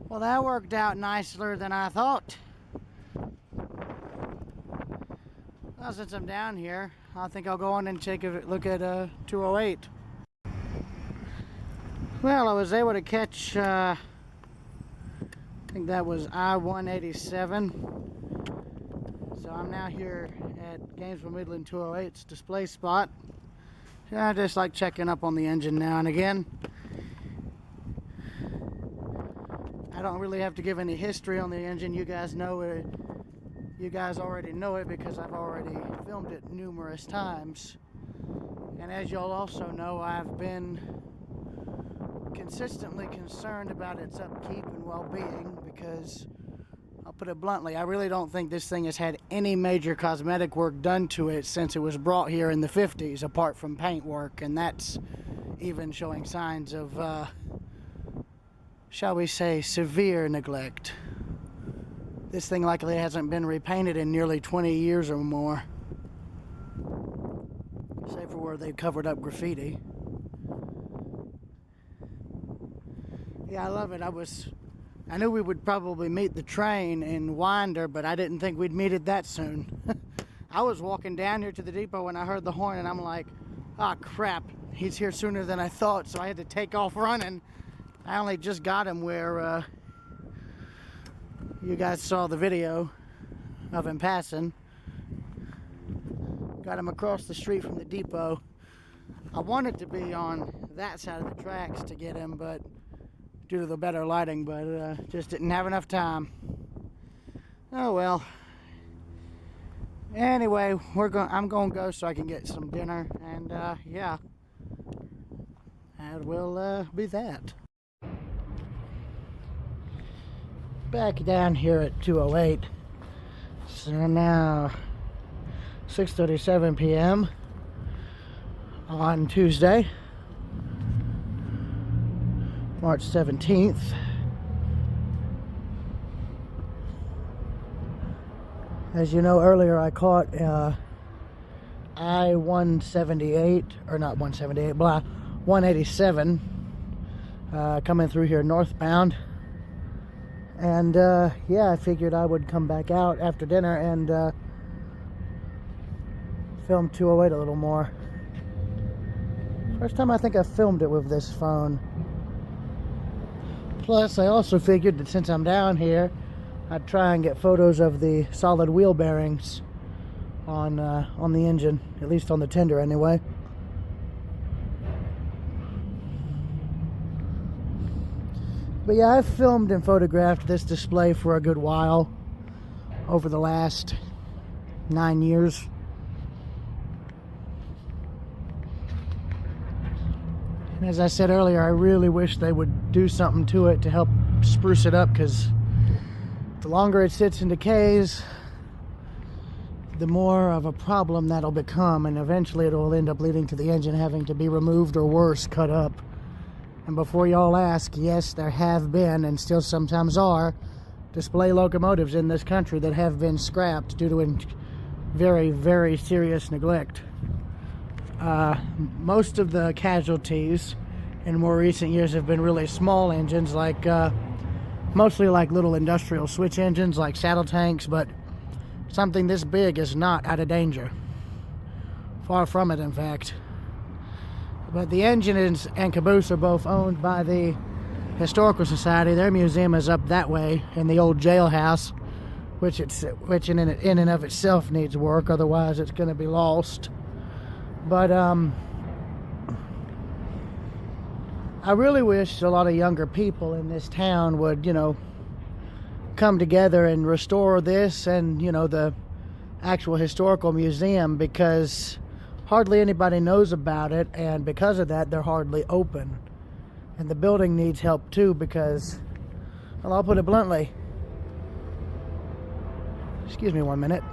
Well, that worked out nicer than I thought. Well, since I'm down here, I think I'll go on and take a look at 208. Well, I was able to catch, I think that was I-187. So I'm now here at Gainesville Midland 208's display spot. I just like checking up on the engine now and again. I don't really have to give any history on the engine. You guys know it. You guys already know it because I've already filmed it numerous times. And as y'all also know, I've been consistently concerned about its upkeep and well-being because, I'll put it bluntly, I really don't think this thing has had any major cosmetic work done to it since it was brought here in the 50s, apart from paint work, and that's even showing signs of shall we say, severe neglect. This thing likely hasn't been repainted in nearly 20 years or more, save for where they've covered up graffiti. Yeah, I love it. I knew we would probably meet the train in Winder, but I didn't think we'd meet it that soon. I was walking down here to the depot when I heard the horn, and I'm like, ah, crap, he's here sooner than I thought, so I had to take off running. I only just got him where you guys saw the video of him passing. Got him across the street from the depot. I wanted to be on that side of the tracks to get him, but due to the better lighting, but just didn't have enough time. Oh well. Anyway, I'm gonna go so I can get some dinner, and yeah, that will be that. Back down here at 208. So now 6:37 p.m. on Tuesday, March 17th. As you know, earlier I caught I-178, or not 178, blah, 187 coming through here northbound. And yeah, I figured I would come back out after dinner and film 208 a little more. First time I think I filmed it with this phone. Plus, I also figured that since I'm down here, I'd try and get photos of the solid wheel bearings on the engine, at least on the tender anyway. But yeah, I've filmed and photographed this display for a good while over the last 9 years. And as I said earlier, I really wish they would do something to it to help spruce it up, because the longer it sits and decays, the more of a problem that'll become, and eventually it'll end up leading to the engine having to be removed or worse, cut up. And before y'all ask, yes, there have been, and still sometimes are, display locomotives in this country that have been scrapped due to very, very serious neglect. Most of the casualties in more recent years have been really small engines, like mostly like little industrial switch engines like saddle tanks, but something this big is not out of danger. Far from it, in fact. But the engine and caboose are both owned by the Historical Society. Their museum is up that way in the old jailhouse, which in and of itself needs work, otherwise it's going to be lost. But I really wish a lot of younger people in this town would, you know, come together and restore this and, you know, the actual historical museum, because hardly anybody knows about it, and because of that, they're hardly open. And the building needs help too, because, well, I'll put it bluntly. Excuse me 1 minute.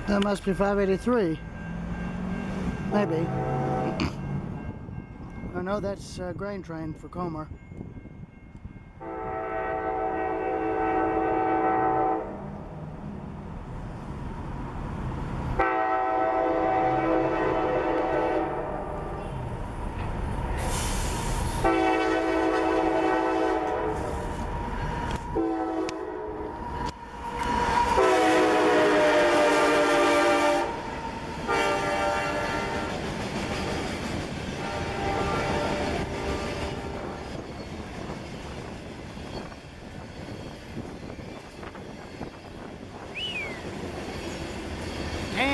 That must be 583. Maybe. I know that's grain train for Comer.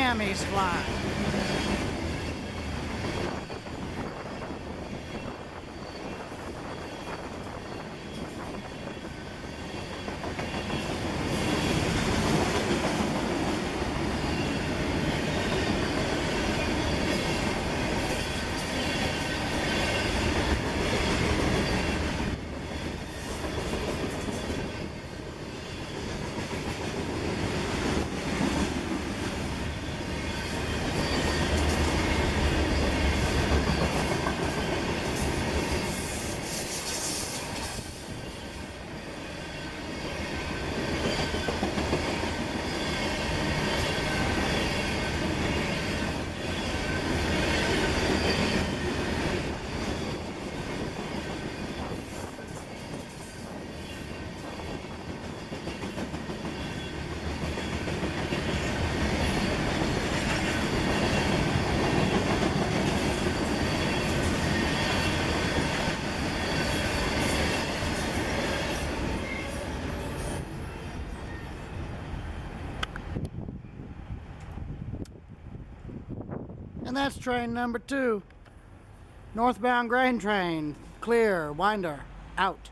Miami's fly. And that's train number 2. Northbound grain train. Clear. Winder. Out.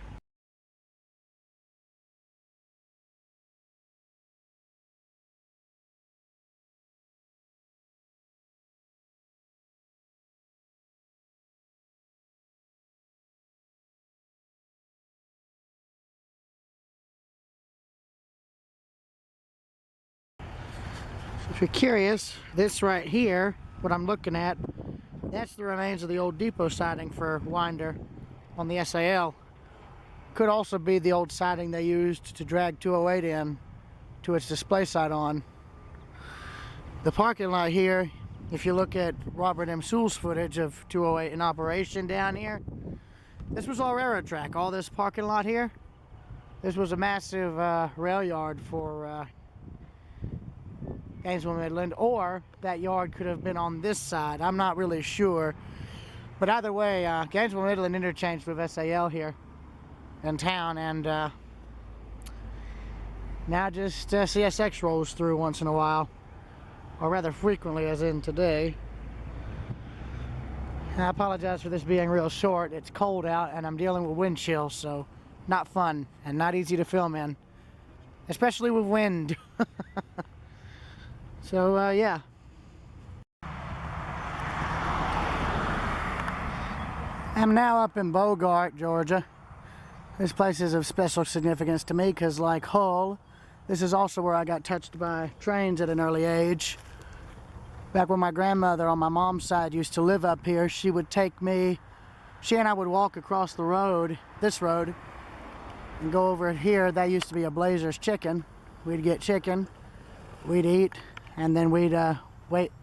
If you're curious, this right here, what I'm looking at, that's the remains of the old depot siding for Winder on the SAL. Could also be the old siding they used to drag 208 in to its display site on. The parking lot here, if you look at Robert M. Sewell's footage of 208 in operation down here, this was all railroad track. All this parking lot here, this was a massive rail yard for Gainesville Midland, or that yard could have been on this side. I'm not really sure. But either way, Gainesville Midland interchanged with SAL here in town, and now just CSX rolls through once in a while, or rather frequently, as in today. And I apologize for this being real short. It's cold out and I'm dealing with wind chill, so not fun and not easy to film in, especially with wind. So yeah. I'm now up in Bogart, Georgia. This place is of special significance to me because, like Hull, this is also where I got touched by trains at an early age. Back when my grandmother on my mom's side used to live up here, she would take me, she and I would walk across the road, this road, and go over here. That used to be a Blazer's Chicken. We'd get chicken, we'd eat, and then we'd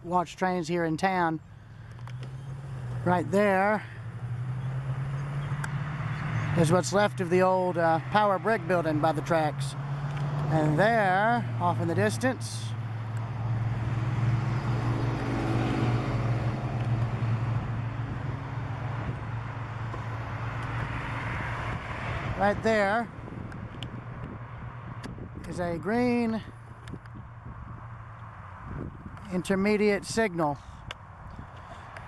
watch trains here in town. Right there is what's left of the old power brick building by the tracks. And there, off in the distance, right there is a green intermediate signal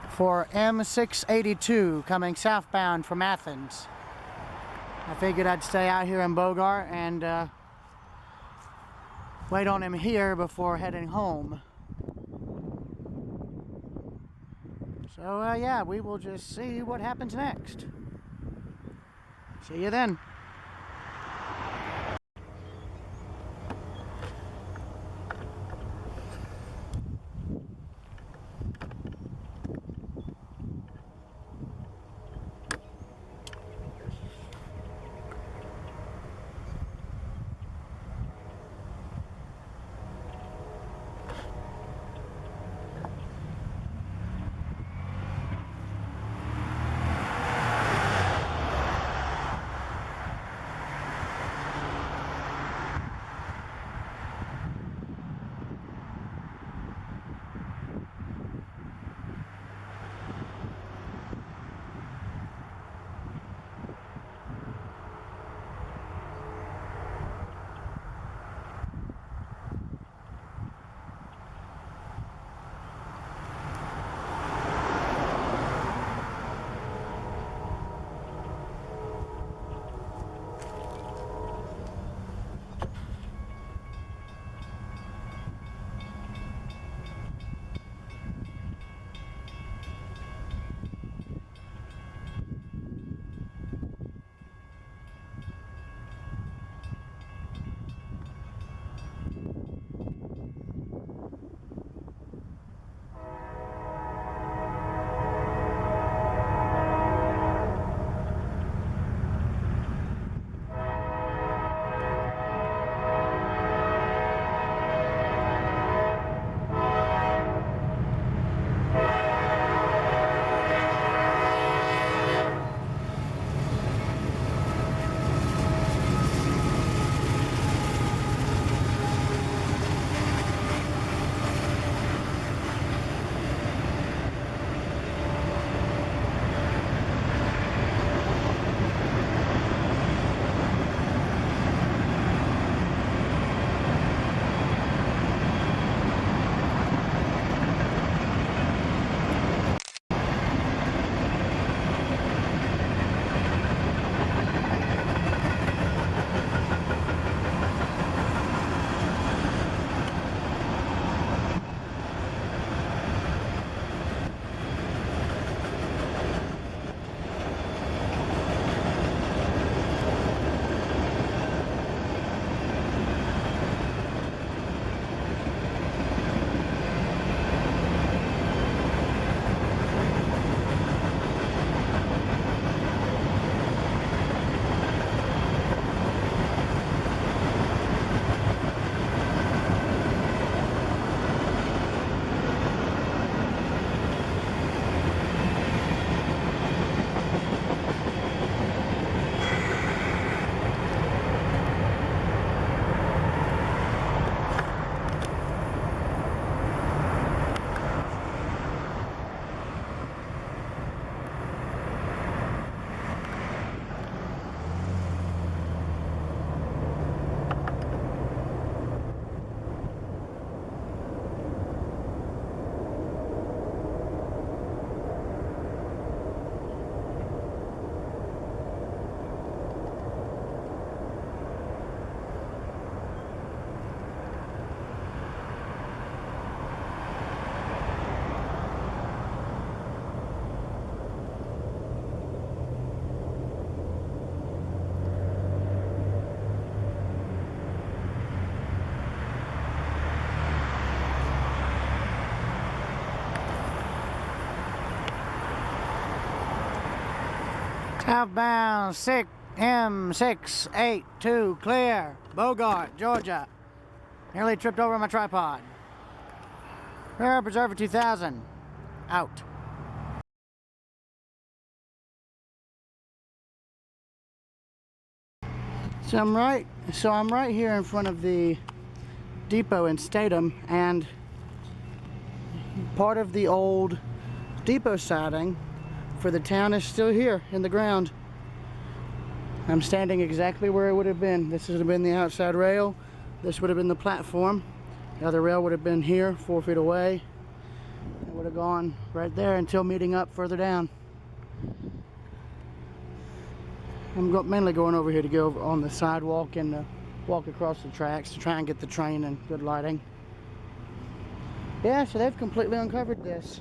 for M682 coming southbound from Athens. I figured I'd stay out here in Bogart and wait on him here before heading home. So yeah, we will just see what happens next. See you then. Southbound M682 clear. Bogart, Georgia. Nearly tripped over my tripod. Air Preserver 2000. Out. So I'm right here in front of the depot in Statham, and part of the old depot siding for the town is still here in the ground. I'm standing exactly where it would have been. This would have been the outside rail. This would have been the platform. The other rail would have been here, 4 feet away. It would have gone right there until meeting up further down. I'm mainly going over here to go on the sidewalk and walk across the tracks to try and get the train in good lighting. Yeah, so they've completely uncovered this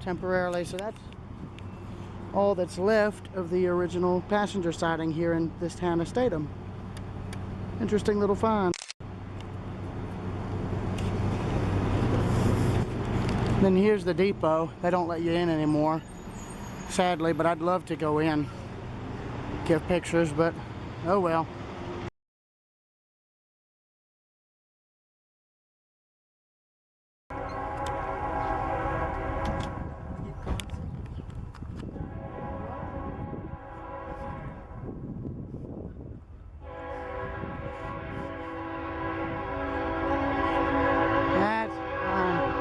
temporarily, so that's all that's left of the original passenger siding here in this town of Statham. Interesting little find. Then here's the depot. They don't let you in anymore, sadly, but I'd love to go in, give pictures, but oh well. That's fine.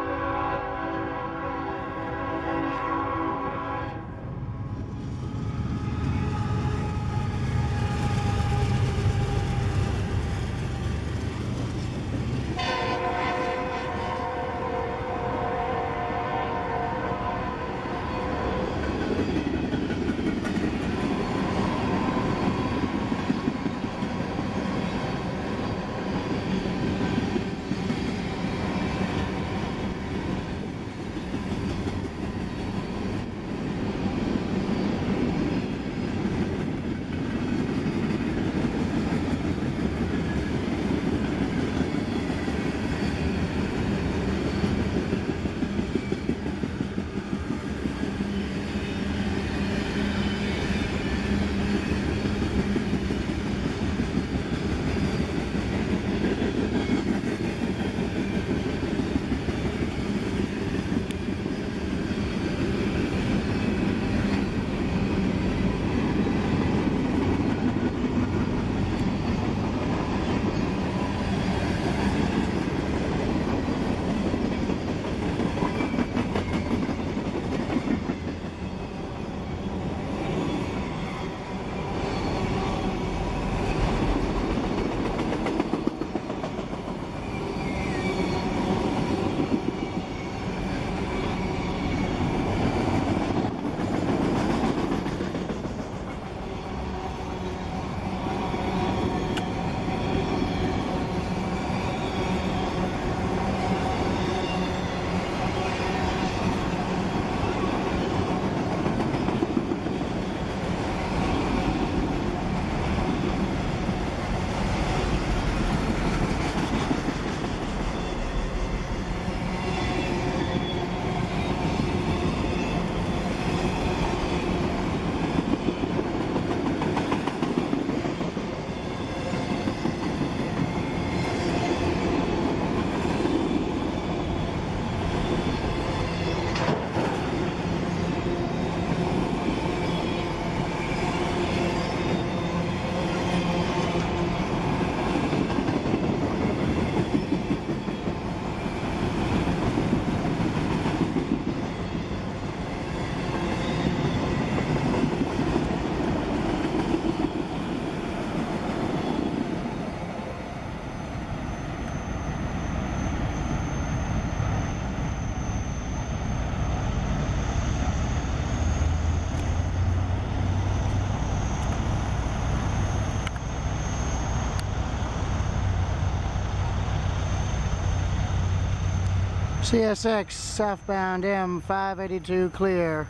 CSX southbound M582 clear,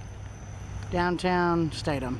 downtown Statham.